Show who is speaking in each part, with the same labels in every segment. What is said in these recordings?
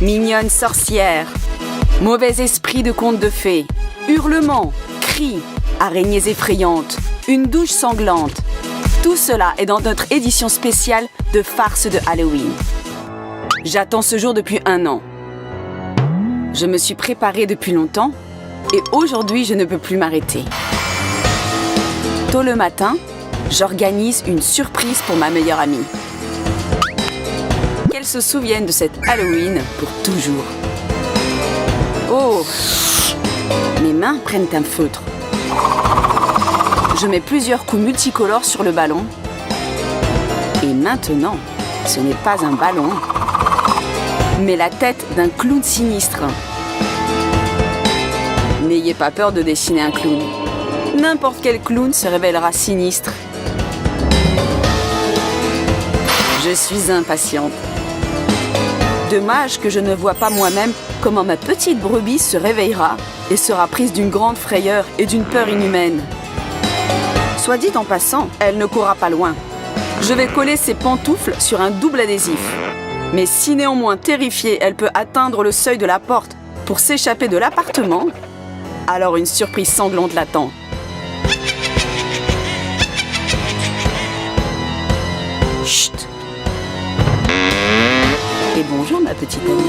Speaker 1: mignonne sorcière, mauvais esprit de conte de fées, hurlements, cris, araignées effrayantes, une douche sanglante. Tout cela est dans notre édition spéciale de farce de Halloween. J'attends ce jour depuis 1 an. Je me suis préparée depuis longtemps et aujourd'hui je ne peux plus m'arrêter. Tôt le matin, j'organise une surprise pour ma meilleure amie. Qu'elle se souvienne de cette Halloween pour toujours. Oh, mes mains prennent un feutre. Je mets plusieurs coups multicolores sur le ballon. Et maintenant, ce n'est pas un ballon, mais la tête d'un clown sinistre. N'ayez pas peur de dessiner un clown. N'importe quel clown se révélera sinistre. Je suis impatiente. Dommage que je ne vois pas moi-même comment ma petite brebis se réveillera et sera prise d'une grande frayeur et d'une peur inhumaine. Soit dit en passant, elle ne courra pas loin. Je vais coller ses pantoufles sur un double adhésif. Mais si néanmoins terrifiée, elle peut atteindre le seuil de la porte pour s'échapper de l'appartement, alors une surprise sanglante l'attend. Chut! Et bonjour ma petite amie.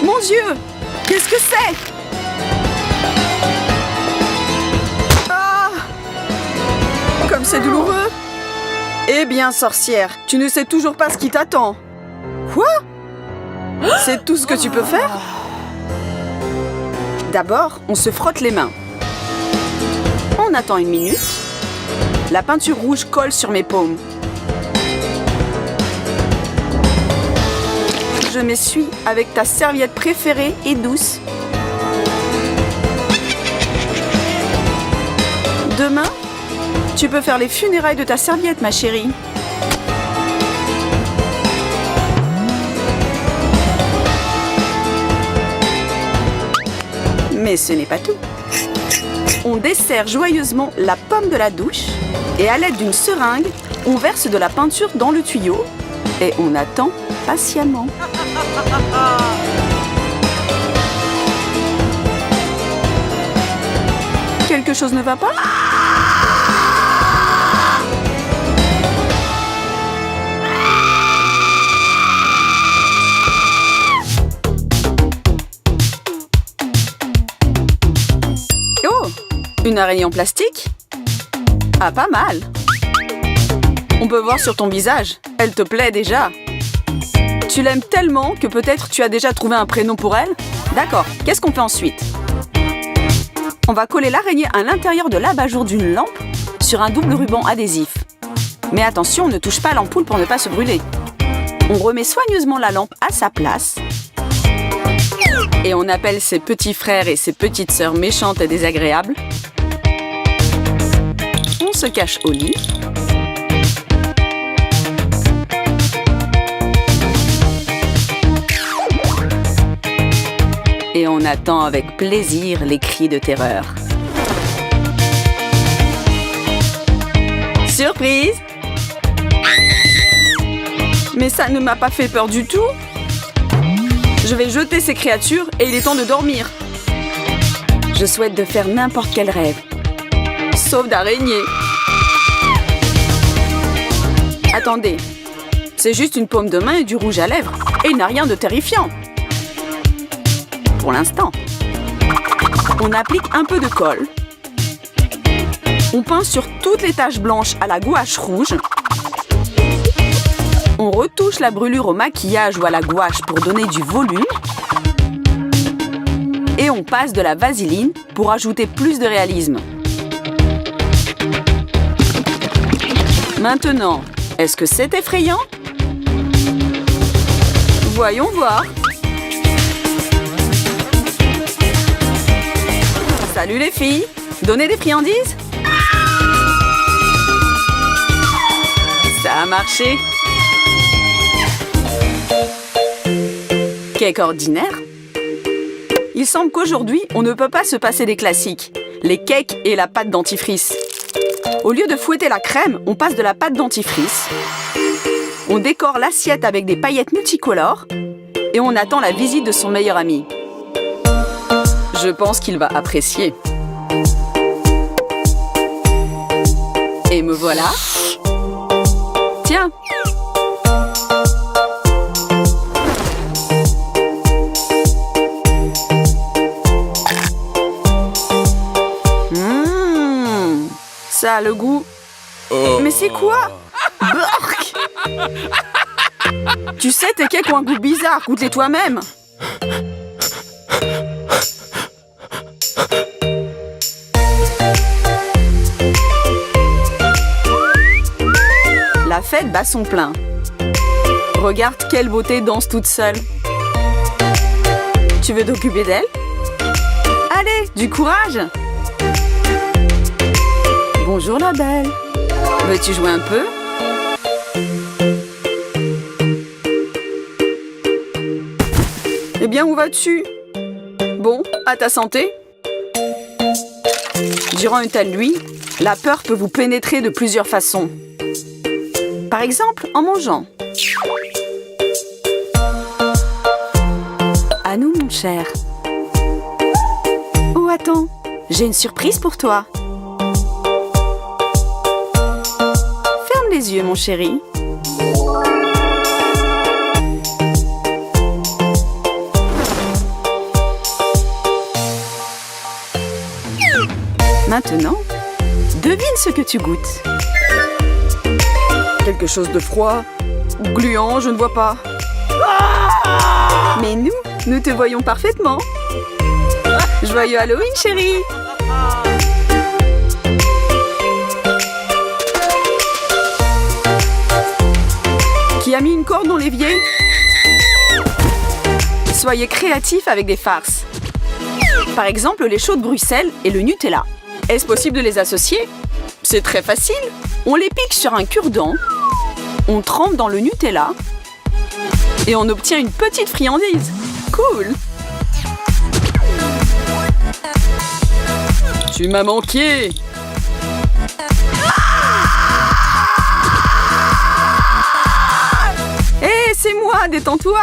Speaker 1: Mon Dieu! Qu'est-ce que c'est? Ah! Comme c'est douloureux! Eh bien, sorcière, tu ne sais toujours pas ce qui t'attend. Quoi? C'est tout ce que tu peux faire? D'abord, on se frotte les mains. On attend 1 minute. La peinture rouge colle sur mes paumes. Je m'essuie avec ta serviette préférée et douce. Demain, tu peux faire les funérailles de ta serviette, ma chérie. Mais ce n'est pas tout. On dessert joyeusement la pomme de la douche et à l'aide d'une seringue, on verse de la peinture dans le tuyau et on attend patiemment. Quelque chose ne va pas? Oh! Une araignée en plastique? Ah, pas mal! On peut voir sur ton visage, elle te plaît déjà. Tu l'aimes tellement que peut-être tu as déjà trouvé un prénom pour elle? D'accord, qu'est-ce qu'on fait ensuite? On va coller l'araignée à l'intérieur de l'abat-jour d'une lampe sur un double ruban adhésif. Mais attention, ne touche pas l'ampoule pour ne pas se brûler. On remet soigneusement la lampe à sa place. Et on appelle ses petits frères et ses petites sœurs méchantes et désagréables. On se cache au lit. Et on attend avec plaisir les cris de terreur. Surprise! Mais ça ne m'a pas fait peur du tout. Je vais jeter ces créatures et il est temps de dormir. Je souhaite de faire n'importe quel rêve, sauf d'araignée. Attendez, c'est juste une paume de main et du rouge à lèvres. Et il n'a rien de terrifiant. Pour l'instant. On applique un peu de colle. On peint sur toutes les taches blanches à la gouache rouge. On retouche la brûlure au maquillage ou à la gouache pour donner du volume. Et on passe de la vaseline pour ajouter plus de réalisme. Maintenant, est-ce que c'est effrayant? Voyons voir. Salut les filles, donnez des friandises? Ça a marché. Cake ordinaire? Il semble qu'aujourd'hui, on ne peut pas se passer des classiques, les cakes et la pâte dentifrice. Au lieu de fouetter la crème, on passe de la pâte dentifrice. On décore l'assiette avec des paillettes multicolores. Et on attend la visite de son meilleur ami. Je pense qu'il va apprécier. Et me voilà. Tiens. Ça a le goût. Mais c'est quoi? Burk! Tu sais, tes cakes ont un goût bizarre. Goûte-les toi-même. La fête bat son plein. Regarde quelle beauté danse toute seule. Tu veux t'occuper d'elle? Allez, du courage! Bonjour la belle. Veux-tu jouer un peu? Eh bien, où vas-tu? Bon, à ta santé. Durant une telle nuit, la peur peut vous pénétrer de plusieurs façons. Par exemple, en mangeant. À nous, mon cher. Oh, attends, j'ai une surprise pour toi. Ferme les yeux, mon chéri. Maintenant, devine ce que tu goûtes. Quelque chose de froid, gluant, je ne vois pas. Mais nous te voyons parfaitement. Joyeux Halloween, chérie. Qui a mis une corde dans l'évier? Soyez créatifs avec des farces. Par exemple, les choux de Bruxelles et le Nutella. Est-ce possible de les associer? C'est très facile. On les pique sur un cure-dent, on trempe dans le Nutella et on obtient une petite friandise. Cool! Tu m'as manqué! Hé, c'est moi, détends-toi!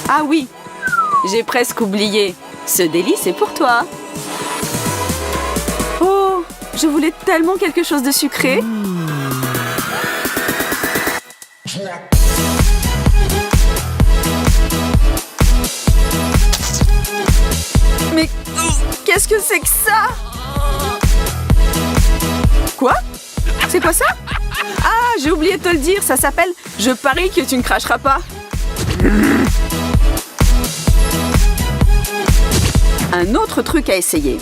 Speaker 1: Ah oui, j'ai presque oublié. Ce délice c'est pour toi. Oh, je voulais tellement quelque chose de sucré. Mais qu'est-ce que c'est que ça? Quoi? C'est quoi ça? Ah, j'ai oublié de te le dire, ça s'appelle « Je parie que tu ne cracheras pas ». Un autre truc à essayer.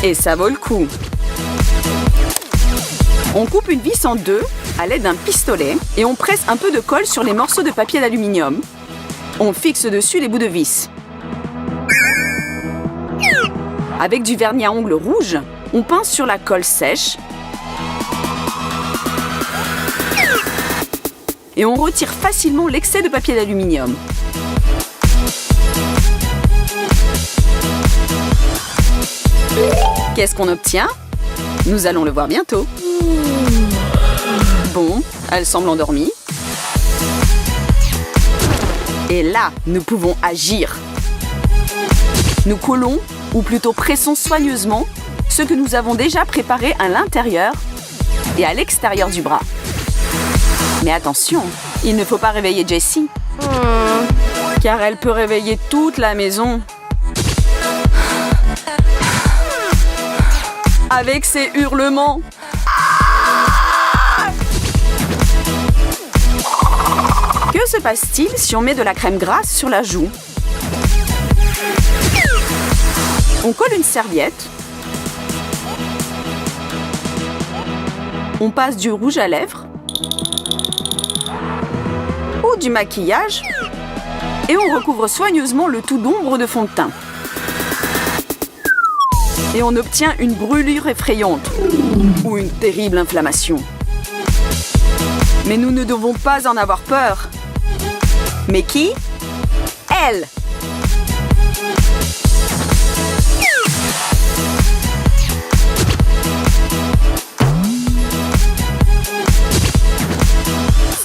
Speaker 1: Et ça vaut le coup. On coupe une vis en deux à l'aide d'un pistolet et on presse un peu de colle sur les morceaux de papier d'aluminium. On fixe dessus les bouts de vis. Avec du vernis à ongles rouge, on pince sur la colle sèche et on retire facilement l'excès de papier d'aluminium. Qu'est-ce qu'on obtient? Nous allons le voir bientôt. Bon, elle semble endormie. Et là, nous pouvons agir. Nous collons, ou plutôt pressons soigneusement, ce que nous avons déjà préparé à l'intérieur et à l'extérieur du bras. Mais attention, il ne faut pas réveiller Jessie, car elle peut réveiller toute la maison. Avec ses hurlements. Que se passe-t-il si on met de la crème grasse sur la joue? On colle une serviette. On passe du rouge à lèvres. Ou du maquillage. Et on recouvre soigneusement le tout d'ombre de fond de teint. Et on obtient une brûlure effrayante ou une terrible inflammation. Mais nous ne devons pas en avoir peur. Mais qui? Elle!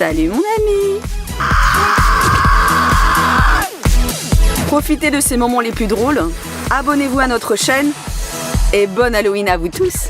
Speaker 1: Salut mon ami! Profitez de ces moments les plus drôles, abonnez-vous à notre chaîne et bonne Halloween à vous tous!